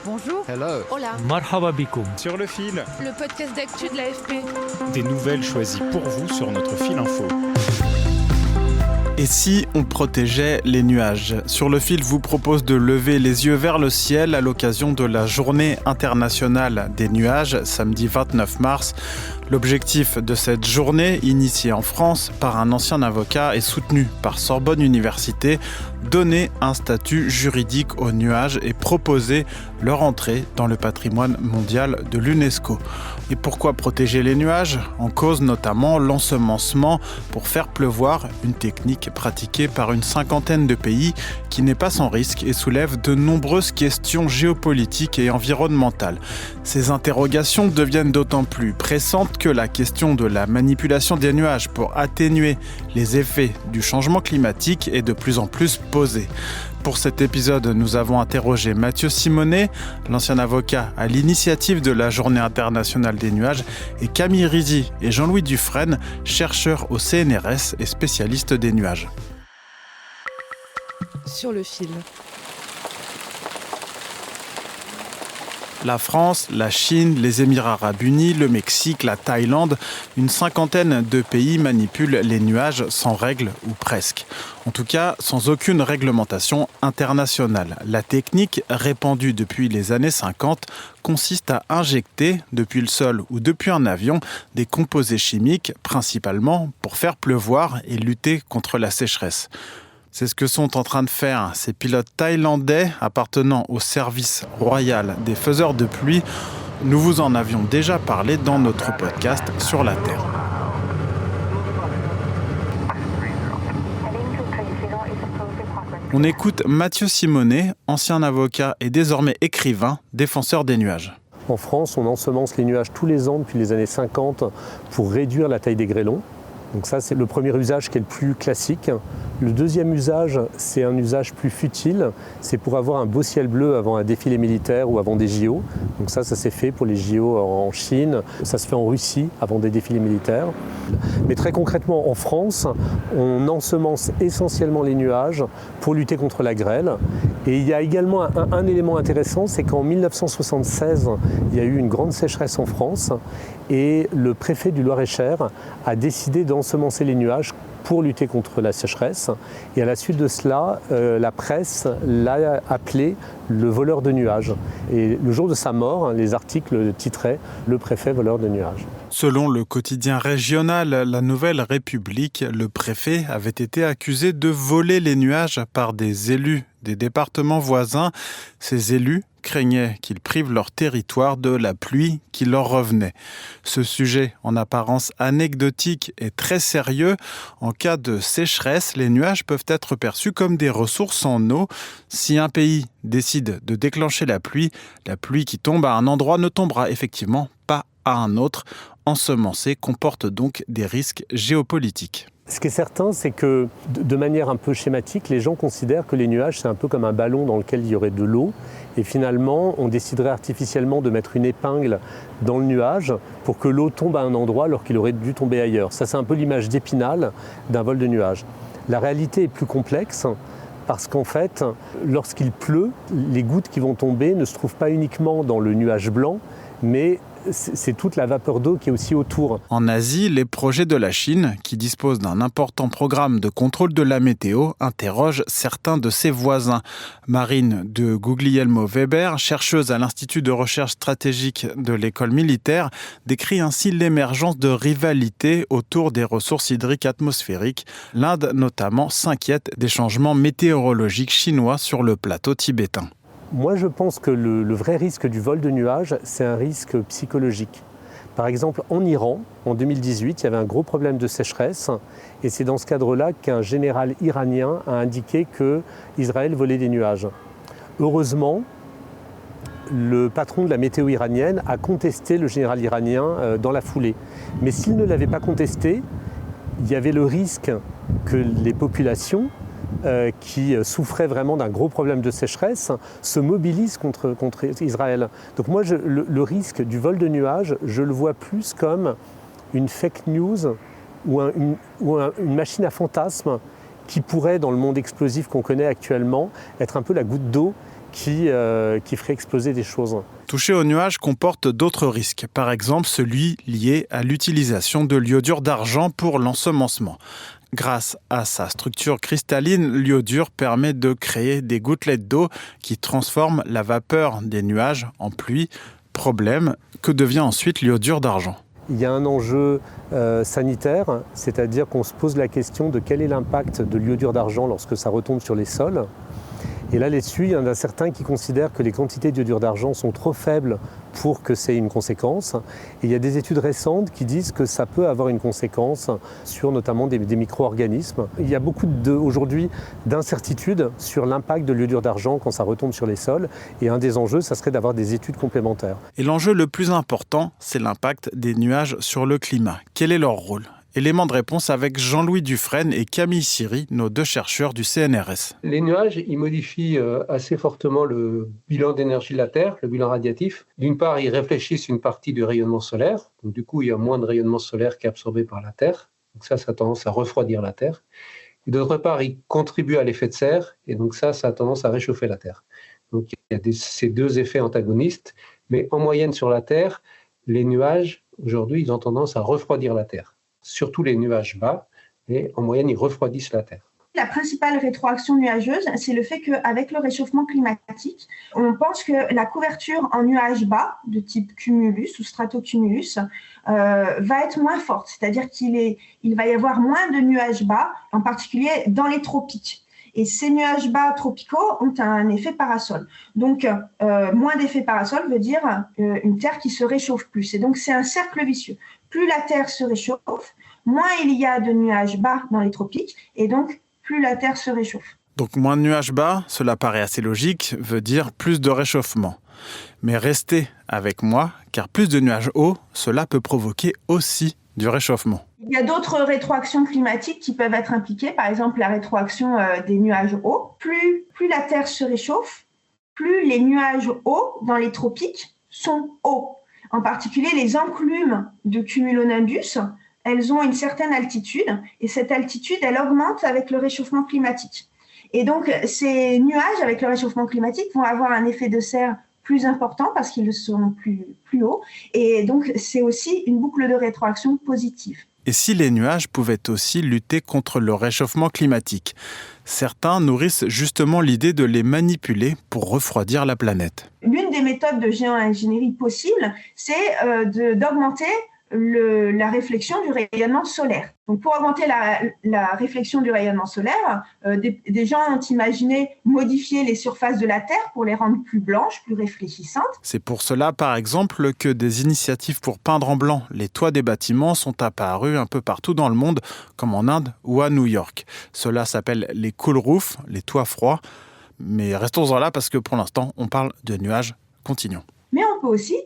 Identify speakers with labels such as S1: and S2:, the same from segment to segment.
S1: Bonjour.
S2: Hello.
S3: Hola.
S4: Marhaba bikoum.
S5: Sur le fil,
S3: Le podcast d'actu de l'AFP.
S5: des nouvelles choisies pour vous sur notre fil info.
S6: Et si on protégeait les nuages ? Sur le fil vous propose de lever les yeux vers le ciel à l'occasion de la Journée internationale des nuages, samedi 29 mars. L'objectif de cette journée, initiée en France par un ancien avocat et soutenu par Sorbonne Université, donner un statut juridique aux nuages et proposer leur entrée dans le patrimoine mondial de l'UNESCO. Et pourquoi protéger les nuages ? En cause notamment l'ensemencement pour faire pleuvoir, une technique pratiquée par une cinquantaine de pays qui n'est pas sans risque et soulève de nombreuses questions géopolitiques et environnementales. Ces interrogations deviennent d'autant plus pressantes que la question de la manipulation des nuages pour atténuer les effets du changement climatique est de plus en plus posée. Pour cet épisode, nous avons interrogé Mathieu Simonet, l'ancien avocat à l'initiative de la Journée internationale des nuages, et Camille Rizzi et Jean-Louis Dufresne, chercheurs au CNRS et spécialistes des nuages.
S3: Sur le fil.
S6: La France, la Chine, les Émirats arabes unis, le Mexique, la Thaïlande, une cinquantaine de pays manipulent les nuages sans règles ou presque. En tout cas, sans aucune réglementation internationale. La technique, répandue depuis les années 50, consiste à injecter, depuis le sol ou depuis un avion, des composés chimiques, principalement pour faire pleuvoir et lutter contre la sécheresse. C'est ce que sont en train de faire ces pilotes thaïlandais appartenant au service royal des faiseurs de pluie. Nous vous en avions déjà parlé dans notre podcast Sur la Terre. On écoute Mathieu Simonet, ancien avocat et désormais écrivain, défenseur des nuages.
S7: En France, on ensemence les nuages tous les ans depuis les années 50 pour réduire la taille des grêlons. Donc ça, c'est le premier usage qui est le plus classique. Le deuxième usage, c'est un usage plus futile. C'est pour avoir un beau ciel bleu avant un défilé militaire ou avant des JO. Donc ça s'est fait pour les JO en Chine. Ça se fait en Russie avant des défilés militaires. Mais très concrètement, en France, on ensemence essentiellement les nuages pour lutter contre la grêle. Et il y a également un élément intéressant, c'est qu'en 1976, il y a eu une grande sécheresse en France. Et le préfet du Loir-et-Cher a décidé d'ensemencer les nuages pour lutter contre la sécheresse. Et à la suite de cela, la presse l'a appelé le voleur de nuages. Et le jour de sa mort, les articles titraient « Le préfet voleur de nuages ».
S6: Selon le quotidien régional La Nouvelle République, le préfet avait été accusé de voler les nuages par des élus des départements voisins. Ces élus craignaient qu'ils privent leur territoire de la pluie qui leur revenait. Ce sujet, en apparence anecdotique, est très sérieux. En cas de sécheresse, les nuages peuvent être perçus comme des ressources en eau. Si un pays décide de déclencher la pluie qui tombe à un endroit ne tombera effectivement pas à un autre. Ensemencer comporte donc des risques géopolitiques.
S7: Ce qui est certain, c'est que de manière un peu schématique, les gens considèrent que les nuages, c'est un peu comme un ballon dans lequel il y aurait de l'eau. Et finalement, on déciderait artificiellement de mettre une épingle dans le nuage pour que l'eau tombe à un endroit alors qu'il aurait dû tomber ailleurs. Ça, c'est un peu l'image d'Épinal d'un vol de nuages. La réalité est plus complexe. Parce qu'en fait, lorsqu'il pleut, les gouttes qui vont tomber ne se trouvent pas uniquement dans le nuage blanc, mais c'est toute la vapeur d'eau qui est aussi autour.
S6: En Asie, les projets de la Chine, qui disposent d'un important programme de contrôle de la météo, interrogent certains de ses voisins. Marine de Guglielmo-Weber, chercheuse à l'Institut de recherche stratégique de l'école militaire, décrit ainsi l'émergence de rivalités autour des ressources hydriques atmosphériques. L'Inde, notamment, s'inquiète des changements météorologiques chinois sur le plateau tibétain.
S7: Moi, je pense que le vrai risque du vol de nuages, c'est un risque psychologique. Par exemple, en Iran, en 2018, il y avait un gros problème de sécheresse. Et c'est dans ce cadre-là qu'un général iranien a indiqué qu'Israël volait des nuages. Heureusement, le patron de la météo iranienne a contesté le général iranien dans la foulée. Mais s'il ne l'avait pas contesté, il y avait le risque que les populations qui souffraient vraiment d'un gros problème de sécheresse se mobilisent contre Israël. Donc moi, le risque du vol de nuages, je le vois plus comme une fake news ou une machine à fantasmes qui pourrait, dans le monde explosif qu'on connaît actuellement, être un peu la goutte d'eau qui ferait exploser des choses.
S6: Toucher aux nuages comporte d'autres risques, par exemple celui lié à l'utilisation de l'iodure d'argent pour l'ensemencement. Grâce à sa structure cristalline, l'iodure permet de créer des gouttelettes d'eau qui transforment la vapeur des nuages en pluie. Problème, que devient ensuite l'iodure d'argent ?
S7: Il y a un enjeu sanitaire, c'est-à-dire qu'on se pose la question de quel est l'impact de l'iodure d'argent lorsque ça retombe sur les sols. Et là-dessus, il y en a certains qui considèrent que les quantités d'iodure d'argent sont trop faibles pour que c'est une conséquence. Et il y a des études récentes qui disent que ça peut avoir une conséquence sur notamment des micro-organismes. Il y a beaucoup aujourd'hui d'incertitudes sur l'impact de l'iodure d'argent quand ça retombe sur les sols. Et un des enjeux, ça serait d'avoir des études complémentaires.
S6: Et l'enjeu le plus important, c'est l'impact des nuages sur le climat. Quel est leur rôle ? Élément de réponse avec Jean-Louis Dufresne et Camille Siri, nos 2 chercheurs du CNRS.
S1: Les nuages, ils modifient assez fortement le bilan d'énergie de la Terre, le bilan radiatif. D'une part, ils réfléchissent une partie du rayonnement solaire. Donc, du coup, il y a moins de rayonnement solaire qui est absorbé par la Terre. Donc ça a tendance à refroidir la Terre. Et d'autre part, ils contribuent à l'effet de serre. Et donc ça a tendance à réchauffer la Terre. Donc il y a ces 2 effets antagonistes. Mais en moyenne sur la Terre, les nuages, aujourd'hui, ils ont tendance à refroidir la Terre. Surtout les nuages bas, et en moyenne, ils refroidissent la Terre.
S2: La principale rétroaction nuageuse, c'est le fait qu'avec le réchauffement climatique, on pense que la couverture en nuages bas, de type cumulus ou stratocumulus, va être moins forte. C'est-à-dire qu'il va y avoir moins de nuages bas, en particulier dans les tropiques. Et ces nuages bas tropicaux ont un effet parasol. Donc, moins d'effet parasol veut dire une Terre qui se réchauffe plus. Et donc, c'est un cercle vicieux. Plus la Terre se réchauffe, moins il y a de nuages bas dans les tropiques, et donc plus la Terre se réchauffe.
S6: Donc moins de nuages bas, cela paraît assez logique, veut dire plus de réchauffement. Mais restez avec moi, car plus de nuages hauts, cela peut provoquer aussi du réchauffement.
S2: Il y a d'autres rétroactions climatiques qui peuvent être impliquées, par exemple la rétroaction des nuages hauts. Plus la Terre se réchauffe, plus les nuages hauts dans les tropiques sont hauts. En particulier, les enclumes de cumulonimbus, elles ont une certaine altitude, et cette altitude, elle augmente avec le réchauffement climatique. Et donc, ces nuages, avec le réchauffement climatique, vont avoir un effet de serre plus important parce qu'ils sont plus hauts. Et donc, c'est aussi une boucle de rétroaction positive.
S6: Et si les nuages pouvaient aussi lutter contre le réchauffement climatique ? Certains nourrissent justement l'idée de les manipuler pour refroidir la planète.
S2: L'une des méthodes de géo-ingénierie possibles, c'est d'augmenter la réflexion du rayonnement solaire. Donc, pour augmenter la réflexion du rayonnement solaire, des gens ont imaginé modifier les surfaces de la Terre pour les rendre plus blanches, plus réfléchissantes.
S6: C'est pour cela, par exemple, que des initiatives pour peindre en blanc les toits des bâtiments sont apparues un peu partout dans le monde, comme en Inde ou à New York. Cela s'appelle les cool roofs, les toits froids. Mais restons-en là parce que pour l'instant, on parle de nuages. Continuons.
S2: Mais on peut aussi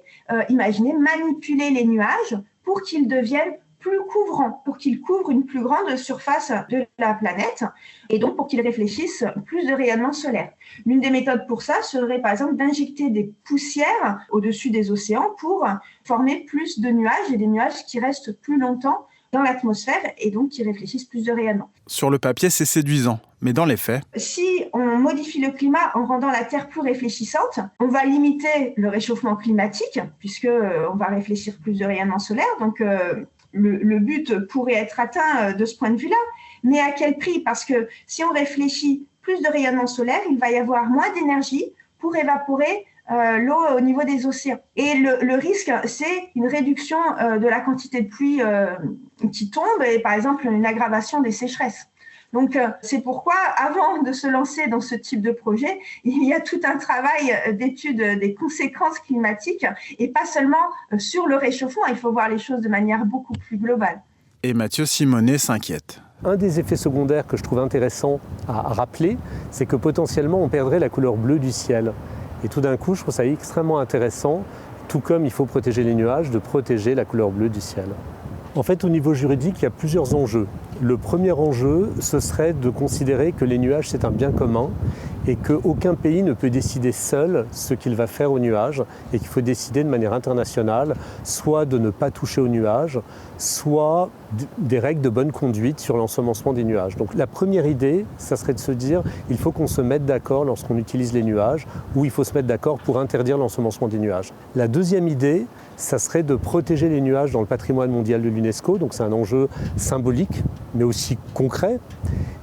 S2: imaginer manipuler les nuages pour qu'ils deviennent plus couvrants, pour qu'ils couvrent une plus grande surface de la planète et donc pour qu'ils réfléchissent plus de rayonnement solaire. L'une des méthodes pour ça serait par exemple d'injecter des poussières au-dessus des océans pour former plus de nuages et des nuages qui restent plus longtemps dans l'atmosphère et donc qui réfléchissent plus de rayonnement.
S6: Sur le papier, c'est séduisant, mais dans les faits...
S2: Si on modifie le climat en rendant la Terre plus réfléchissante, on va limiter le réchauffement climatique puisqu'on va réfléchir plus de rayonnement solaire. Donc, le but pourrait être atteint de ce point de vue-là. Mais à quel prix ? Parce que si on réfléchit plus de rayonnement solaire, il va y avoir moins d'énergie pour évaporer l'eau au niveau des océans. Et le risque, c'est une réduction de la quantité de pluie qui tombe et par exemple une aggravation des sécheresses. Donc c'est pourquoi, avant de se lancer dans ce type de projet, il y a tout un travail d'étude des conséquences climatiques et pas seulement sur le réchauffement, il faut voir les choses de manière beaucoup plus globale.
S6: Et Mathieu Simonet s'inquiète.
S7: Un des effets secondaires que je trouve intéressant à rappeler, c'est que potentiellement on perdrait la couleur bleue du ciel. Et tout d'un coup, je trouve ça extrêmement intéressant, tout comme il faut protéger les nuages, de protéger la couleur bleue du ciel. En fait, au niveau juridique, il y a plusieurs enjeux. Le premier enjeu, ce serait de considérer que les nuages, c'est un bien commun et qu'aucun pays ne peut décider seul ce qu'il va faire aux nuages et qu'il faut décider de manière internationale, soit de ne pas toucher aux nuages, soit des règles de bonne conduite sur l'ensemencement des nuages. Donc la première idée, ça serait de se dire il faut qu'on se mette d'accord lorsqu'on utilise les nuages ou il faut se mettre d'accord pour interdire l'ensemencement des nuages. La deuxième idée, ça serait de protéger les nuages dans le patrimoine mondial de l'UNESCO, donc c'est un enjeu symbolique mais aussi concret.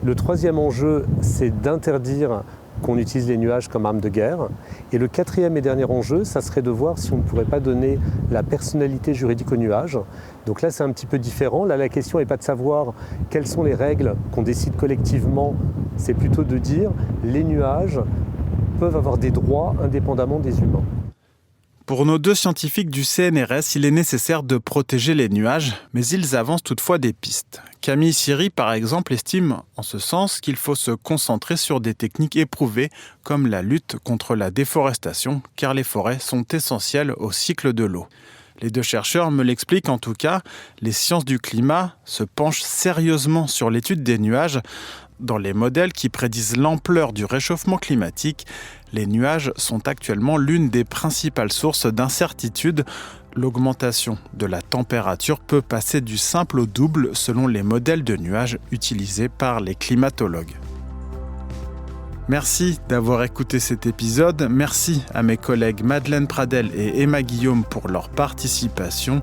S7: Le troisième enjeu, c'est d'interdire qu'on utilise les nuages comme arme de guerre. Et le quatrième et dernier enjeu, ça serait de voir si on ne pourrait pas donner la personnalité juridique aux nuages. Donc là, c'est un petit peu différent. Là, la question n'est pas de savoir quelles sont les règles qu'on décide collectivement, c'est plutôt de dire les nuages peuvent avoir des droits indépendamment des humains.
S6: Pour nos deux scientifiques du CNRS, il est nécessaire de protéger les nuages, mais ils avancent toutefois des pistes. Camille Siri, par exemple, estime en ce sens qu'il faut se concentrer sur des techniques éprouvées comme la lutte contre la déforestation, car les forêts sont essentielles au cycle de l'eau. Les deux chercheurs me l'expliquent en tout cas, les sciences du climat se penchent sérieusement sur l'étude des nuages. Dans les modèles qui prédisent l'ampleur du réchauffement climatique, les nuages sont actuellement l'une des principales sources d'incertitude. L'augmentation de la température peut passer du simple au double selon les modèles de nuages utilisés par les climatologues. Merci d'avoir écouté cet épisode. Merci à mes collègues Madeleine Pradel et Emma Guillaume pour leur participation.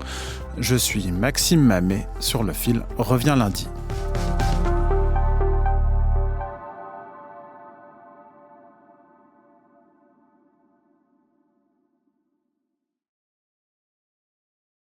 S6: Je suis Maxime Mamet. Sur le fil revient lundi.